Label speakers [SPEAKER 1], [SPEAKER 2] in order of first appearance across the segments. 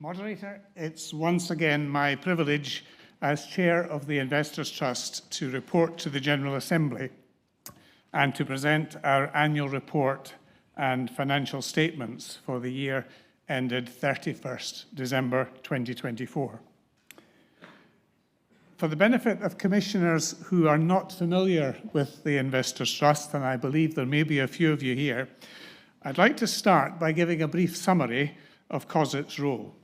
[SPEAKER 1] Moderator, it's once again my privilege as Chair of the Investors Trust to report to the General Assembly and to present our annual report and financial statements for the year ended 31st December 2024. For the benefit of Commissioners who are not familiar with the Investors Trust, and I believe there may be a few of you here, I'd like to start by giving a brief summary of COSIT's role.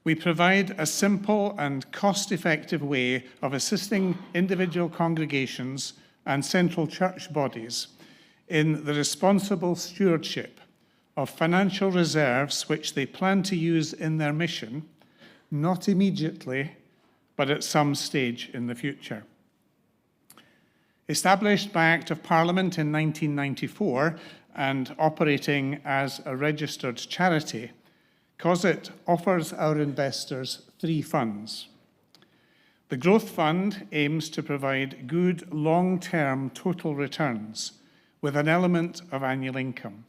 [SPEAKER 1] We provide a simple and cost-effective way of assisting individual congregations and central church bodies in the responsible stewardship of financial reserves which they plan to use in their mission, not immediately, but at some stage in the future. Established by Act of Parliament in 1994 and operating as a registered charity, COSIT offers our investors three funds. The Growth Fund aims to provide good long-term total returns with an element of annual income.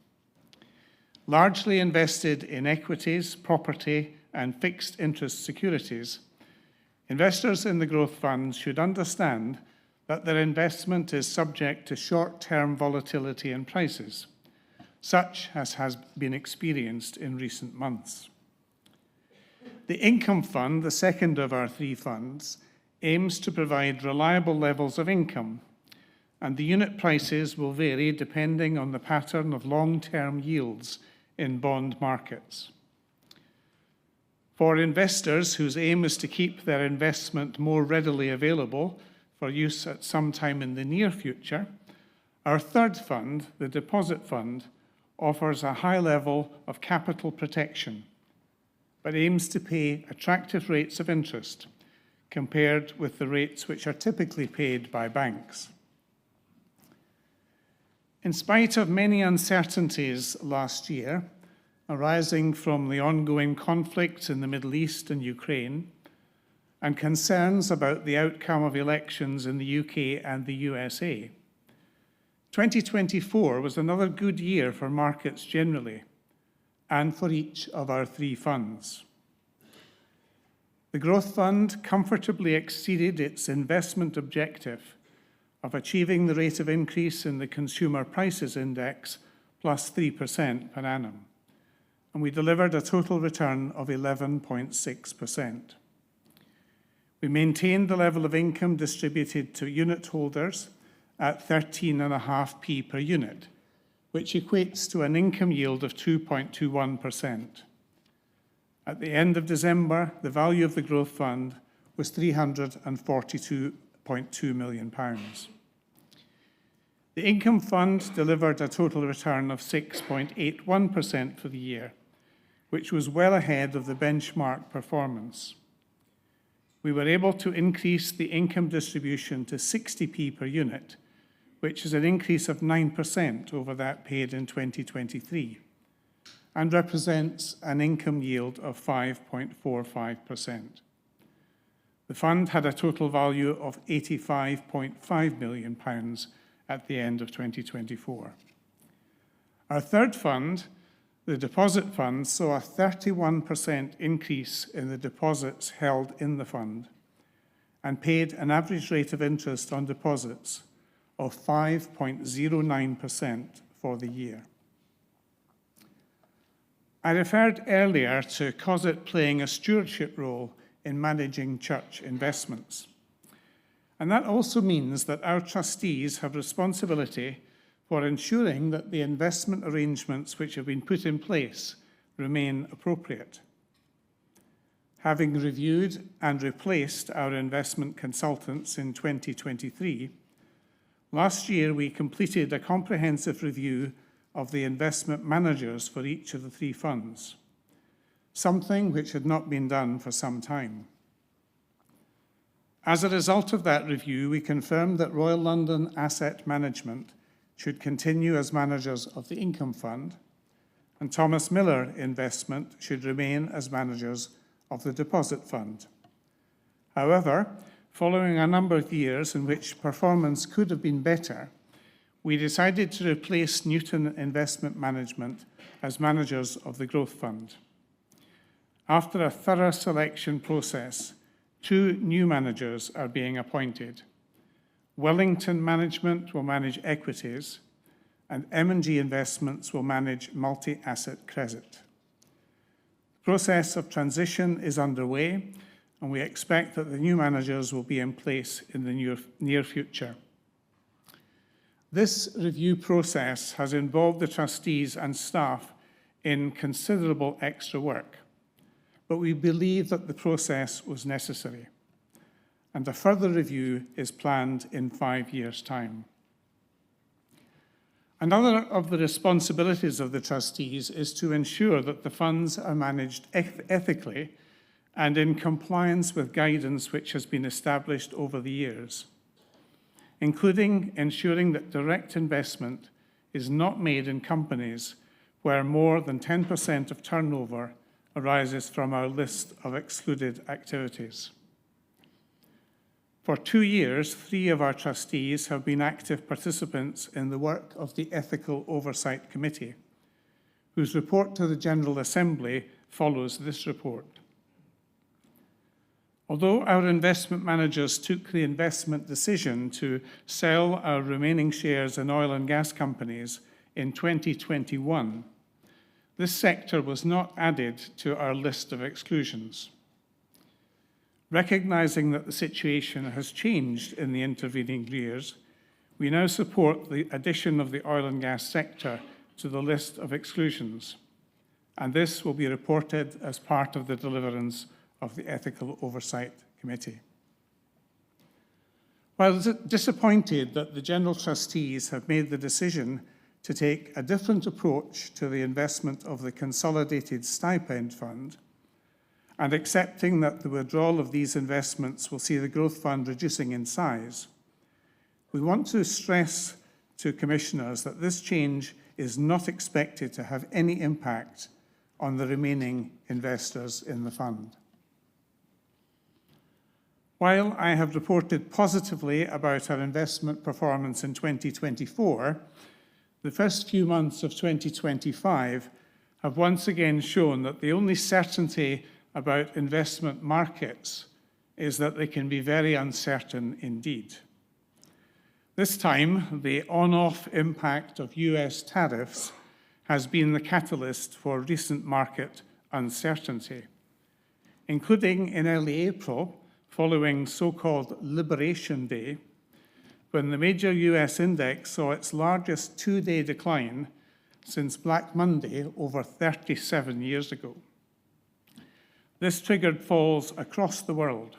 [SPEAKER 1] Largely invested in equities, property, and fixed interest securities, investors in the Growth Fund should understand that their investment is subject to short-term volatility in prices, such as has been experienced in recent months. The Income Fund, the second of our three funds, aims to provide reliable levels of income, and the unit prices will vary depending on the pattern of long-term yields in bond markets. For investors whose aim is to keep their investment more readily available for use at some time in the near future, our third fund, the Deposit Fund, offers a high level of capital protection, but aims to pay attractive rates of interest compared with the rates which are typically paid by banks. In spite of many uncertainties last year, arising from the ongoing conflict in the Middle East and Ukraine, and concerns about the outcome of elections in the UK and the USA, 2024 was another good year for markets generally, and for each of our three funds. The Growth Fund comfortably exceeded its investment objective of achieving the rate of increase in the Consumer Prices Index plus 3% per annum, and we delivered a total return of 11.6%. We maintained the level of income distributed to unit holders at 13.5p per unit, which equates to an income yield of 2.21%. At the end of December, the value of the Growth Fund was £342.2 million. The Income Fund delivered a total return of 6.81% for the year, which was well ahead of the benchmark performance. We were able to increase the income distribution to 60p per unit, which is an increase of 9% over that paid in 2023, and represents an income yield of 5.45%. The fund had a total value of £85.5 million at the end of 2024. Our third fund, the Deposit Fund, saw a 31% increase in the deposits held in the fund and paid an average rate of interest on deposits of 5.09% for the year. I referred earlier to COSIT playing a stewardship role in managing church investments. And that also means that our trustees have responsibility for ensuring that the investment arrangements which have been put in place remain appropriate. Having reviewed and replaced our investment consultants in 2023, last year we completed a comprehensive review of the investment managers for each of the three funds, something which had not been done for some time. As a result of that review, we confirmed that Royal London Asset Management should continue as managers of the Income Fund, and Thomas Miller Investment should remain as managers of the Deposit Fund. However, following a number of years in which performance could have been better, we decided to replace Newton Investment Management as managers of the Growth Fund. After a thorough selection process, 2 new managers are being appointed. Wellington Management will manage equities, and M&G Investments will manage multi-asset credit. The process of transition is underway, and we expect that the new managers will be in place in the near future. This review process has involved the trustees and staff in considerable extra work, but we believe that the process was necessary, and a further review is planned in 5 years' time. Another of the responsibilities of the trustees is to ensure that the funds are managed ethically and in compliance with guidance which has been established over the years, including ensuring that direct investment is not made in companies where more than 10% of turnover arises from our list of excluded activities. For 2 years, 3 of our trustees have been active participants in the work of the Ethical Oversight Committee, whose report to the General Assembly follows this report. Although our investment managers took the investment decision to sell our remaining shares in oil and gas companies in 2021, this sector was not added to our list of exclusions. Recognizing that the situation has changed in the intervening years, we now support the addition of the oil and gas sector to the list of exclusions, and this will be reported as part of the deliverance of the Ethical Oversight Committee. While disappointed that the General Trustees have made the decision to take a different approach to the investment of the Consolidated Stipend Fund, and accepting that the withdrawal of these investments will see the Growth Fund reducing in size, we want to stress to Commissioners that this change is not expected to have any impact on the remaining investors in the fund. While I have reported positively about our investment performance in 2024, the first few months of 2025 have once again shown that the only certainty about investment markets is that they can be very uncertain indeed. This time, the on-off impact of US tariffs has been the catalyst for recent market uncertainty, including in early April, following so-called Liberation Day, when the major US index saw its largest 2-day decline since Black Monday over 37 years ago. This triggered falls across the world.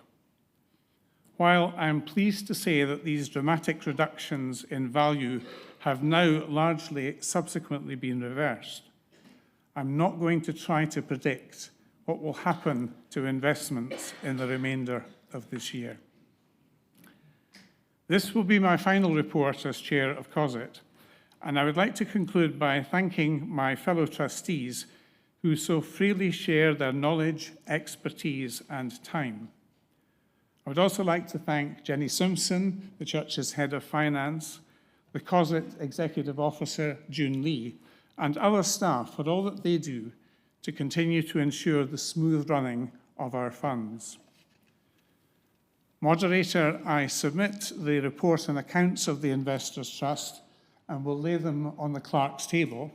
[SPEAKER 1] While I'm pleased to say that these dramatic reductions in value have now largely subsequently been reversed, I'm not going to try to predict what will happen to investments in the remainder of this year. This will be my final report as Chair of COSIT, and I would like to conclude by thanking my fellow trustees who so freely share their knowledge, expertise, and time. I would also like to thank Jenny Simpson, the Church's Head of Finance, the COSIT Executive Officer, June Lee, and other staff for all that they do to continue to ensure the smooth running of our funds. Moderator, I submit the report and accounts of the Investors' Trust and will lay them on the clerk's table.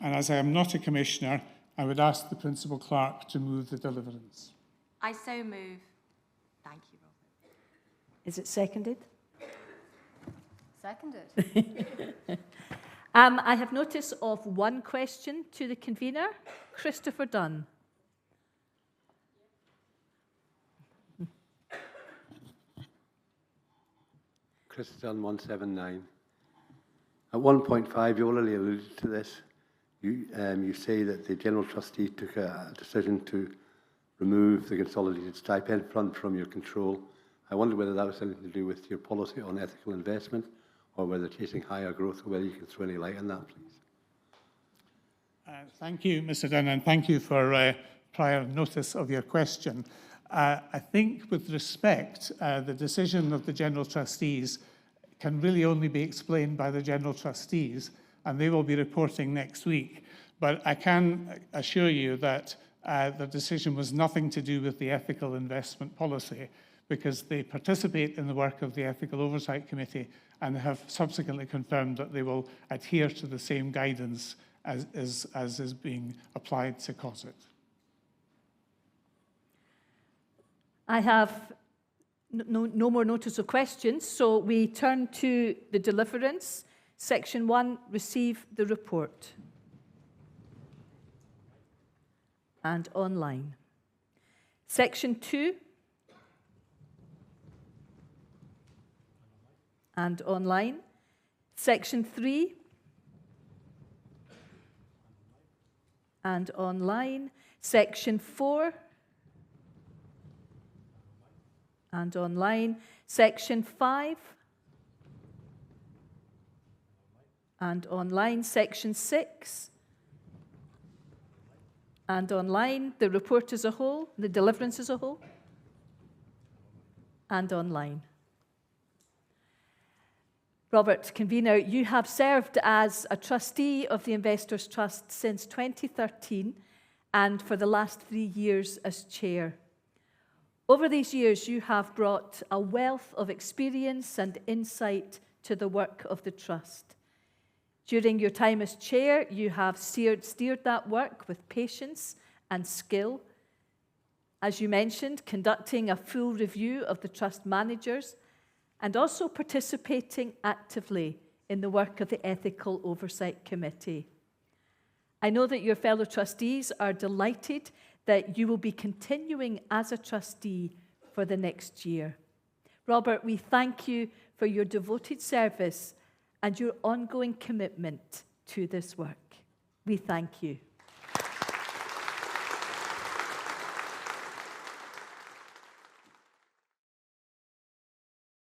[SPEAKER 1] And as I am not a commissioner, I would ask the Principal Clerk to move the deliverance.
[SPEAKER 2] I so move. Thank you, Robert.
[SPEAKER 3] Is it seconded?
[SPEAKER 2] Seconded.
[SPEAKER 3] I have notice of one question to the convener, Christopher Dunn.
[SPEAKER 4] Chris Dunn, 179. At 1.5, you already alluded to this. You say that the General Trustee took a decision to remove the Consolidated Stipend Fund from your control. I wonder whether that was anything to do with your policy on ethical investment, or whether chasing higher growth, or whether you can throw any light on that, please.
[SPEAKER 1] Thank you, Mr. Dunn, and thank you for prior notice of your question. I think with respect, the decision of the General Trustees can really only be explained by the General Trustees, and they will be reporting next week. But I can assure you that the decision was nothing to do with the ethical investment policy, because they participate in the work of the Ethical Oversight Committee and have subsequently confirmed that they will adhere to the same guidance as is being applied to COSIT.
[SPEAKER 3] I have no more notice of questions, so we turn to the deliverance. Section 1, receive the report. And online. Section 2, and online. Section 3, and online. Section 4, and online. Section 5, and online. Section 6, and online. The report as a whole, the deliverance as a whole, and online. Robert, convener, you have served as a trustee of the Investors' Trust since 2013 and for the last 3 years as chair. Over these years, you have brought a wealth of experience and insight to the work of the Trust. During your time as chair, you have steered that work with patience and skill. As you mentioned, conducting a full review of the Trust managers and also participating actively in the work of the Ethical Oversight Committee. I know that your fellow trustees are delighted that you will be continuing as a trustee for the next year. Robert, we thank you for your devoted service and your ongoing commitment to this work. We thank you.